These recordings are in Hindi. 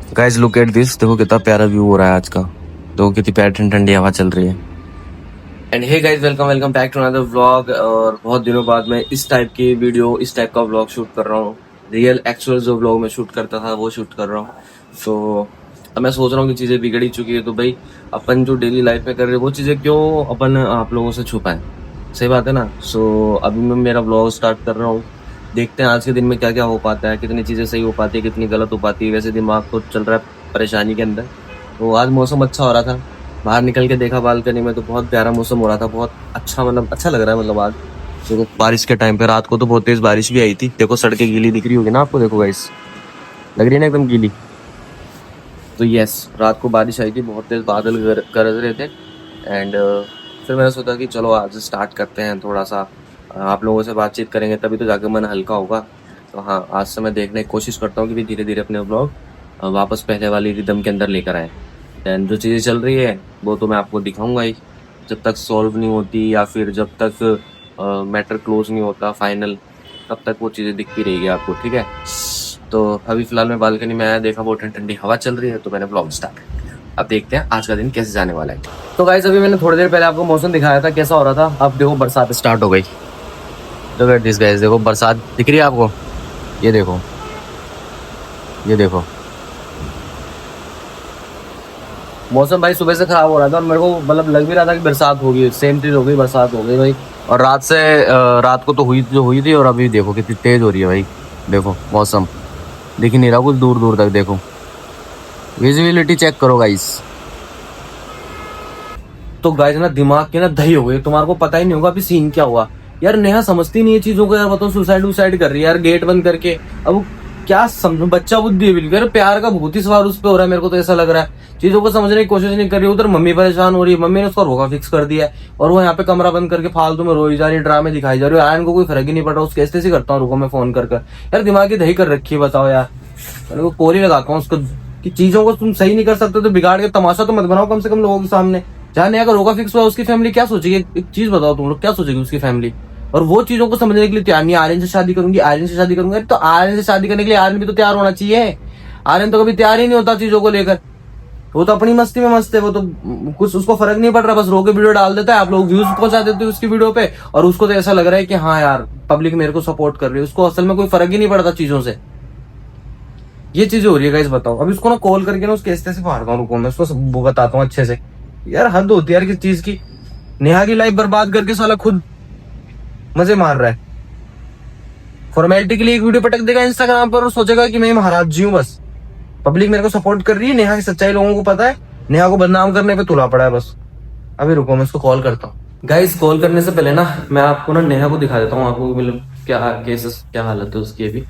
गाइस लुक एट दिस, देखो कितना प्यारा व्यू हो रहा है आज का। देखो कितनी प्यारी ठंडी ठंडी हवा चल रही है। And hey guys, welcome welcome back to another vlog. और बहुत दिनों बाद मैं इस टाइप की वीडियो, इस टाइप का व्लॉग शूट कर रहा हूँ। रियल एक्चुअल जो व्लॉग में शूट करता था वो शूट कर रहा हूँ। तो अब मैं सोच रहा हूँ कि चीज़ें बिगड़ ही चुकी है, तो भाई अपन जो डेली लाइफ में कर रहे हैं वो चीज़ें क्यों अपन आप लोगों से छुपाएं। सही बात है ना। सो अभी मैं मेरा व्लॉग स्टार्ट कर रहा हूँ। देखते हैं आज के दिन में क्या क्या हो पाता है, कितनी चीज़ें सही हो पाती है, कितनी गलत हो पाती है। वैसे दिमाग तो चल रहा है परेशानी के अंदर। तो आज मौसम अच्छा हो रहा था, बाहर निकल के देखा बालकनी में तो बहुत प्यारा मौसम हो रहा था। बहुत अच्छा, मतलब अच्छा लग रहा है। मतलब आज देखो बारिश के टाइम पे, रात को तो बहुत तेज बारिश भी आई थी। देखो सड़कें गीली दिख रही होगी ना आपको, देखो गाइस, लग रही है ना एकदम गीली। तो यस, रात को बारिश आई थी, बहुत तेज बादल गरज रहे थे। एंड फिर मैंने सोचा कि चलो आज स्टार्ट करते हैं, थोड़ा सा आप लोगों से बातचीत करेंगे तभी तो जाकर मन हल्का होगा। तो हाँ, आज से मैं देखने की कोशिश करता हूँ कि धीरे धीरे अपने ब्लॉग वापस पहले वाली रिदम के अंदर लेकर आए। एंड जो चीज़ें चल रही है वो तो मैं आपको दिखाऊंगा ही, जब तक सॉल्व नहीं होती या फिर जब तक मैटर क्लोज नहीं होता फाइनल, तब तक वो चीज़ें दिखती रहेगी आपको, ठीक है। तो अभी फिलहाल मैं बालकनी में आया, देखा बहुत ठंडी ठंडी हवा चल रही है, तो मैंने ब्लॉग स्टार्ट। अब देखते हैं आज का दिन कैसे जाने वाला है। तो गाइस अभी मैंने थोड़ी देर पहले आपको मौसम दिखाया था कैसा हो रहा था। अब देखो बरसात स्टार्ट हो गई। तो एट दिस गाइस, देखो बरसात दिख रही है आपको, ये देखो, ये देखो। मौसम भाई सुबह से खराब हो रहा था और मेरे को मतलब लग भी रहा था कि बरसात होगी। सेम चीज हो गई, बरसात हो गई भाई। और रात को तो हुई थी और अभी देखो कितनी तेज हो रही है भाई। देखो मौसम दिख नहीं रहा कुछ दूर दूर तक। देखो विजिबिलिटी चेक करो गाइस। तो गाइस ना दिमाग के ना दही हो गई, तुम्हारे को पता ही नहीं होगा अभी सीन क्या हुआ। यार नेहा समझती नहीं है चीजों को। यार बताओ, सुसाइड कर रही है यार गेट बंद करके। अब क्या समझो, बच्चा बुद्धि है बिल्कुल। यार प्यार का भूत ही सवार उस पर हो रहा है, मेरे को तो ऐसा लग रहा है। चीजों को समझने की कोशिश नहीं कर रही। उधर मम्मी परेशान हो रही है, मम्मी ने उसका रोका फिक्स कर दिया है और वो यहाँ पे कमरा बंद करके फालतू में रोई जा रही है, ड्रामे दिखाई जा रही है। आयन को कोई फर्क ही नहीं पड़ रहा, उसके ऐसे करता हूँ, रुको मैं फोन कर। यार दिमाग की दही कर रखी है, बताओ यार। मेरे को कॉल ही लगाता हूँ उसको कि चीजों को तुम सही नहीं कर सकते तो बिगाड़ के तमाशा तो मत बनाओ कम से कम लोगों के सामने। जहाँ नया का रोका फिक्स हुआ, उसकी फैमिली क्या सोचेगी? एक चीज बताओ तुम लोग, क्या सोचेगी उसकी फैमिली? और वो चीजों को समझने के लिए तैयार नहीं। आर्यन से शादी करूंगी, आर्यन से शादी करूंगी। तो आर्यन से शादी करने के लिए आर्यन भी तो तैयार होना चाहिए। आर्यन तो कभी तैयार ही नहीं होता चीजों को लेकर। वो तो अपनी मस्ती में मस्त है, वो तो कुछ उसको फर्क नहीं पड़ रहा, बस रो के वीडियो डाल देता है, आप लोग व्यूज पहुंचा देते हो उसकी वीडियो पे। और उसको तो ऐसा लग रहा है कि हाँ यार पब्लिक मेरे को सपोर्ट कर रही है। उसको असल में कोई फर्क ही नहीं पड़ता चीजों से। ये चीजें हो रही है गाइस, बताओ। अभी उसको ना कॉल करके ना उसके ऐसे से मारता हूँ, रुको मैं उसको वो बताता हूँ अच्छे से। यार हद होती है यार किस चीज की। नेहा की लाइफ बर्बाद करके साला खुद मजे मार रहा है। फॉर्मेलिटी के लिए एक वीडियो पटक देगा इंस्टाग्राम पर और सोचेगा कि मैं महाराज जी हूँ बस। पब्लिक मेरे को सपोर्ट कर रही है, नेहा की सच्चाई लोगों को पता है। नेहा को बदनाम करने पे तुला पड़ा है बस। अभी रुको मैं उसको कॉल करता हूँ। गाइस कॉल करने से पहले ना मैं आपको ना नेहा को दिखा देता हूँ, आपको मतलब क्या केसेस, क्या हालत है उसकी। अभी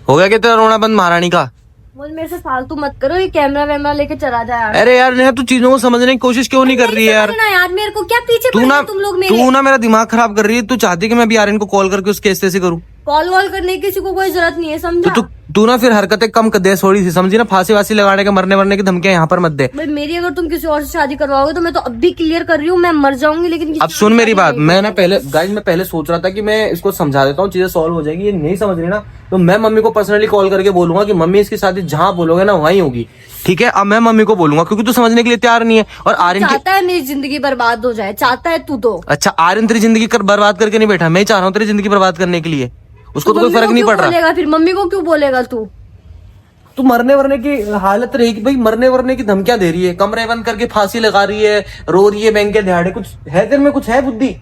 हो गया क्या तेरा रोना बंद महारानी का? बोल मेरे से फालतू मत करो, ये कैमरा वैमरा लेके चला जाए यार। अरे यार नेहा, तू चीजों को समझने की कोशिश क्यों नहीं कर रही है यार? ना यार मेरे को क्या पीछे तू ना तुम लोग मेरे। तू ना मेरा दिमाग खराब कर रही है। तू चाहती कि मैं अभी आर्यन को कॉल करके उसके ऐसे करूं? कॉल वॉल करने की किसी को कोई जरूरत नहीं है, समझा? तो तू ना फिर हरकतें कम कर दे थोड़ी सी, समझी ना? फांसी वासी लगाने के, मरने मरने की धमकियां यहाँ पर मत दे। भाई मेरी अगर तुम किसी और से शादी करवाओगे तो मैं तो अब भी क्लियर कर रही हूँ, मैं मर जाऊंगी। लेकिन अब सुन मेरी बात, मैं ना पहले गाइस, मैं पहले सोच रहा था कि मैं इसको समझा देता हूँ, चीजें सॉल्व हो जाएगी। ये नहीं समझ रही ना, तो मैं मम्मी को पर्सनली कॉल करके बोलूंगा कि मम्मी इसकी शादी जहाँ बोलोगे ना वहीं होगी, ठीक है? अब मैं मम्मी को बोलूंगा क्योंकि तू समझने के लिए तैयार नहीं है। और आर्यन चाहता है मेरी जिंदगी बर्बाद हो जाए, चाहता है तू तो। अच्छा, आर्यन तेरी जिंदगी बर्बाद करके नहीं बैठा, मैं ही चाह रहा हूँ तेरी जिंदगी बर्बाद करने के लिए। उसको तो कोई फर्क नहीं पड़ रहा। फिर मम्मी को क्यों बोलेगा तू? तू मरने वरने की हालत रहेगी भाई, मरने वरने की धमकियां दे रही है, कमरे बंद करके फांसी लगा रही है, रो रही है बैंक के दिहाड़े। कुछ है तेरे में, कुछ है बुद्धि?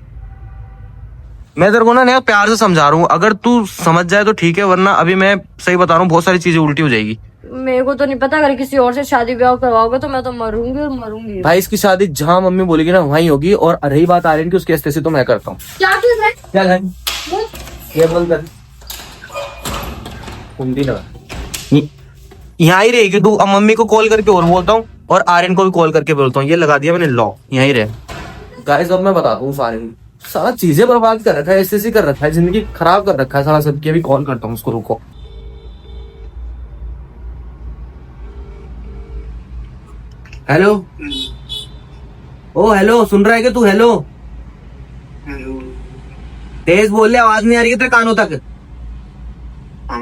मैं तेरे को ना नया प्यार से समझा रहा हूँ, अगर तू समझ जाए तो ठीक है, वरना अभी मैं सही बता रहा हूँ बहुत सारी चीजें उल्टी हो जाएगी। मेरे को तो नहीं पता, अगर किसी और से शादी ब्याह करवाओगे तो मैं तो मरूंगी और मरूंगी भाई इसकी शादी जहां मम्मी बोलेगी ना वहीं होगी। और रही बात आर्यन की, उसके ऐसे तो मैं करता हूँ। क्या चीज है? क्या है ये? बंद कर, कुंडी लगा। यहाँ ही रहेगी तू। अब मम्मी को कॉल करके और बोलता हूँ और आर्यन को भी कॉल करके बोलता हूँ, ये लगा दिया मैंने लॉक, यहीं रहे। गाइस अब मैं बताता हूँ सारे, सारा चीजें बर्बाद कर रखा है, ऐसे कर रखा है, जिंदगी खराब कर रखा है सारा सबकी। अभी कॉल करता हूँ उसको, रुको। हेलो, ओ हेलो, सुन रहा है क्या तू? हेलो, तेज बोल ले, आवाज नहीं आ रही है तेरे कानों तक।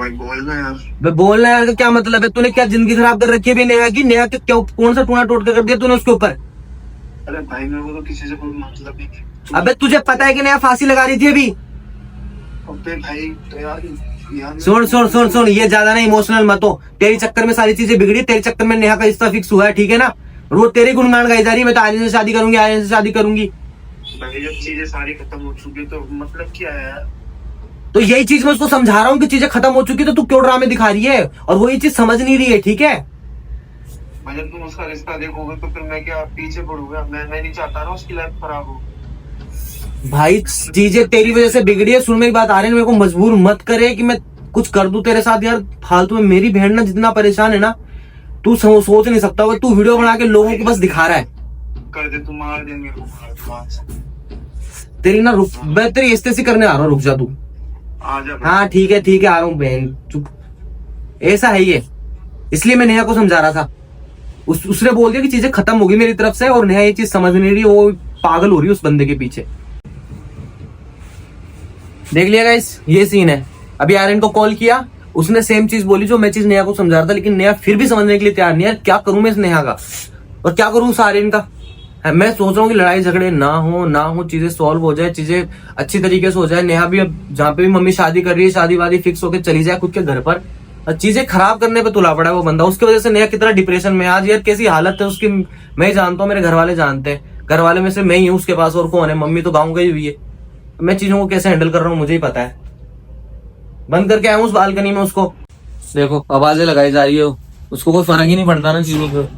भाई बोलना यार। बे बोलना यार का क्या मतलब है? तूने क्या जिंदगी खराब कर रखी है भी नेहा की? नेहा के क्यों कौन सा टूना टोटका कर दिया तूने उसके ऊपर? अरे भाई मेरे को तो किसी से कोई मतलब नहीं है। अबे तुझे पता है कि नेहा फांसी लगा रही थी अभी? अबे भाई तो यार सुन सुन सुन सुन, ये ज्यादा ना इमोशनल मत हो। तेरी चक्कर में सारी चीजें बिगड़ी, तेरे चक्कर में नेहा का रिश्ता फिक्स हुआ है, ठीक है ना? रोज तेरी गुणगान गाई जा रही है, मैं तो आर्यन से शादी करूंगी, आर्यन से शादी करूंगी। भाई जब चीजें सारी खत्म हो चुकी तो मतलब क्या है यार? तो यही चीज मैं उसको समझा रहा हूँ कि चीजें खत्म हो चुकी, तो तू क्यों ड्रामे दिखा रही है? और वो ये चीज समझ नहीं रही है, ठीक है? भाई जब तुम उसका रिश्ता देखोगे तो फिर मैं क्या पीछे पड़ूंगा? मैं नहीं चाहता ना उसकी लाइफ खराब हो। भाई चीजें तेरी वजह से बिगड़ी है। सुन मेरी बात, आर्यन मेरे को मजबूर मत करे कि मैं कुछ कर दूं तेरे साथ यार फालतू में। मेरी बहन ना जितना परेशान है ना, तू सोच नहीं सकता। वो तू वीडियो बना के लोगों को बस दिखा रहा है। कर दे, तुम मार देंगे मेरे को, मार दे, मार। तेरी ना रुक, मैं तेरी इस्तेसी करने आ रहा हूँ, रुक जा तू। आ जा भाई। हाँ ठीक है आ रहा हूँ बहन, चुप। ऐसा है ये, इसलिए मैं नेहा को समझा रहा था। उसने बोल दिया कि चीजें खत्म होगी मेरी तरफ से, और नेहा ये चीज समझ नहीं रही, वो पागल हो रही है उस बंदे के पीछे। देख लिया गाइस, ये सीन है। अभी आर्यन को कॉल किया, उसने सेम चीज बोली जो मैं चीज नेहा को समझा रहा था, लेकिन नेहा फिर भी समझने के लिए तैयार नहीं है। क्या करूं मैं इस नेहा का, और क्या करूं उस आर्यन का? मैं सोच रहा हूँ कि लड़ाई झगड़े ना हो, चीजें सॉल्व हो जाए, चीजें अच्छी तरीके से हो जाए। नेहा भी अब जहाँ पे भी मम्मी शादी कर रही है, शादी वादी फिक्स होकर चली जाए खुद के घर पर। और चीजें खराब करने पे तुला पड़ा है वो बंदा। उसकी वजह से नेहा कितना डिप्रेशन में आज यार, कैसी हालत है उसकी मैं ही जानता हूँ, मेरे घर वाले जानते हैं। घर वाले में से मैं ही हूँ उसके पास, और कौन है? मम्मी तो गाँव गई हुई है। मैं चीजों को कैसे हैंडल कर रहा हूँ मुझे ही पता है। बंद करके आया हूँ उस बालकनी में उसको। देखो आवाजें लगाई जा रही है, उसको कोई फर्क ही नहीं पड़ता ना चीजों पे।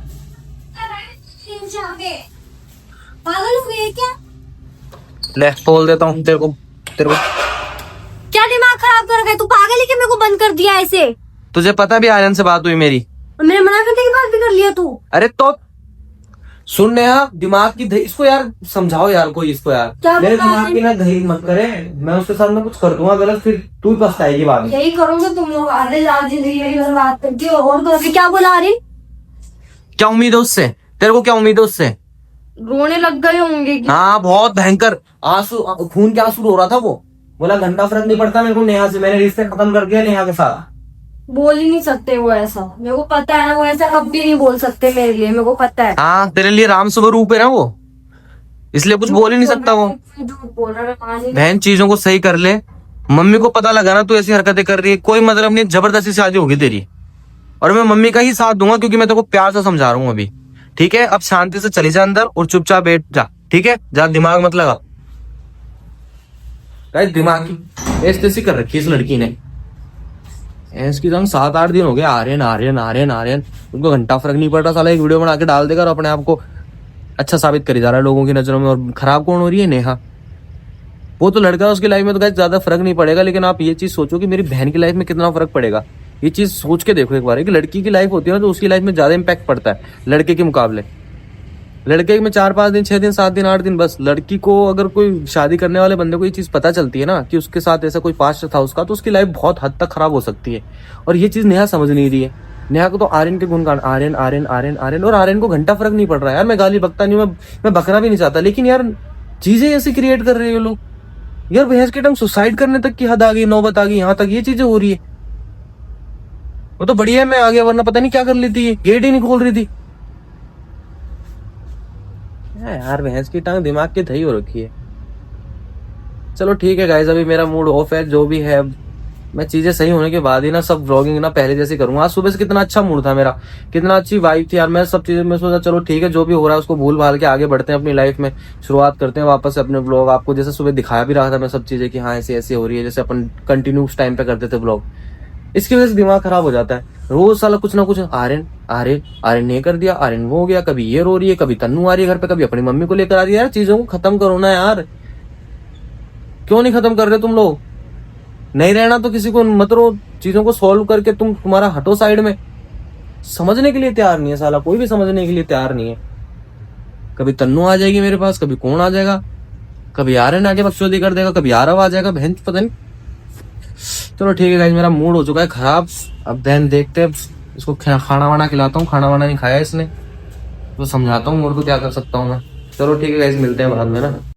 पागल हो गई क्या? ले बोल देता हूँ तेरे को। क्या दिमाग खराब कर गए? तू पागल है कि मेरे को बंद कर दिया ऐसे? तुझे पता भी आर्यन से बात हुई मेरी, और मैंने मना करने की बात भी कर लिया तू? अरे तो सुन नेहा, दिमाग की इसको यार समझाओ यार कोई इसको यार। क्या मेरे बताऊं? दिमाग की ना दही मत करे। मैं उसके साथ में कुछ कर दूंगा गलत, फिर तू ही पछताएगी बाद में। यही करोगे तुम लोग, आधे आज जिंदगी मेरी बर्बाद करती हो। और तो अभी क्या बोला रही? क्या उम्मीद है उससे? तेरे को क्या उम्मीद है उससे? रोने लग गए होंगे कि हाँ बहुत भयंकर आंसू, खून के आंसू रो रहा था वो। बोला घंटा फर्क नहीं पड़ता मेरे को नेहा से, मैंने रिश्ते खत्म कर दिया नेहा के साथ। बोल ही नहीं सकते वो ऐसा, मेरे को पता है ना। वो ऐसा कभी नहीं बोल सकते मेरे लिए, मेरे को पता है। हाँ तेरे लिए राम स्वरूप है ना वो, इसलिए कुछ बोल ही नहीं सकता वो। झूठ बोल रहा है, मान ही नहीं। बहन चीजों को सही कर ले। मम्मी को पता लगा ना तू ऐसी हरकतें कर रही है, कोई मतलब नहीं, जबरदस्ती शादी होगी तेरी। और मैं मम्मी का ही साथ दूंगा, क्योंकि मैं तेरे को प्यार से समझा रहा हूँ अभी, ठीक है? अब शांति से चली जा अंदर और चुपचाप बैठ जा, ठीक है? जा, दिमाग मत लगा। दिमाग की ऐसी कर रखी है इस लड़की ने। इसकी संग 7-8 दिन हो गए आर्यन आर्यन आर्यन आर्यन, उनको घंटा फर्क नहीं पड़ रहा। साला एक वीडियो बना के डाल देगा और अपने आप को अच्छा साबित करी जा रहा है लोगों की नजरों में। और खराब कौन हो रही है? नेहा। वो तो लड़का है, उसकी लाइफ में तो गाइस ज्यादा फर्क नहीं पड़ेगा, लेकिन आप ये चीज सोचो कि मेरी बहन की लाइफ में कितना फर्क पड़ेगा। ये चीज सोच के देखो एक बार। एक लड़की की लाइफ होती है ना, तो उसकी लाइफ में ज्यादा इम्पैक्ट पड़ता है लड़के के मुकाबले। लड़के में 4-5 दिन, 6 दिन, 7 दिन, 8 दिन बस। लड़की को अगर कोई शादी करने वाले बंदे को ये चीज पता चलती है ना कि उसके साथ ऐसा कोई पास्ट था उसका, तो उसकी लाइफ बहुत हद तक खराब हो सकती है। और ये चीज नेहा समझ नहीं रही है। नेहा को तो आर्यन के गुणगान, आर्यन आर्यन आर्यन आर्यन, और आर्यन को घंटा फर्क नहीं पड़ रहा है यार। मैं गाली बकता नहीं हूँ, मैं बकना भी नहीं चाहता, लेकिन यार चीजें ऐसी क्रिएट कर रहे हैं लोग यार। भैंस के टाइम सुसाइड करने तक की हद आ गई, नौबत आ गई, यहाँ तक ये चीजें हो रही है। वो तो बढ़िया है मैं आ गया, वरना पता नहीं क्या कर लेती है, गेट ही नहीं खोल रही थी यार। भैंस की टांग दिमाग की दही हो रखी है। चलो ठीक है गाइस, अभी मेरा मूड ऑफ है, जो भी है। मैं चीजें सही होने के बाद ही ना सब व्लॉगिंग ना पहले जैसे करूंगा। आज सुबह से कितना अच्छा मूड था मेरा, कितना अच्छी वाइब थी यार। मैं सब चीजें में सोचा चलो ठीक है, जो भी हो रहा है उसको भूल भाल के आगे बढ़ते हैं अपनी लाइफ में, शुरुआत करते हैं वापस से अपने व्लॉग। आपको जैसे सुबह दिखाया भी रहा था मैं सब चीजें कि हाँ ऐसी ऐसी हो रही है, जैसे अपन कंटिन्यूस टाइम पे करते थे व्लॉग। इसकी वजह से दिमाग खराब हो जाता है। रोज साला कुछ ना कुछ आर्यन आर्यन आर्यन ने कर दिया, आर्यन वो हो गया, कभी ये रो रही है, कभी तन्नू आ रही है घर पे, कभी अपनी मम्मी को लेकर आ रही है। यार चीजों को खत्म करो ना यार, क्यों नहीं खत्म कर रहे तुम लोग? नहीं रहना तो किसी को मत रो, चीजों को सॉल्व करके तुम्हारा हटो साइड में। समझने के लिए तैयार नहीं है साला, कोई भी समझने के लिए तैयार नहीं है। कभी तन्नू आ जाएगी मेरे पास, कभी कौन आ जाएगा, कभी आर्यन आके बकचोदी कर देगा, कभी आरव आ जाएगा, बहन पता नहीं। चलो ठीक है गाइस, मेरा मूड हो चुका है खराब। अब बहन देखते हैं इसको खाना वाना खिलाता हूँ। खाना वाना नहीं खाया इसने, तो समझाता हूँ और तो क्या कर सकता हूँ मैं। चलो ठीक है गाइस, मिलते हैं बाद में ना।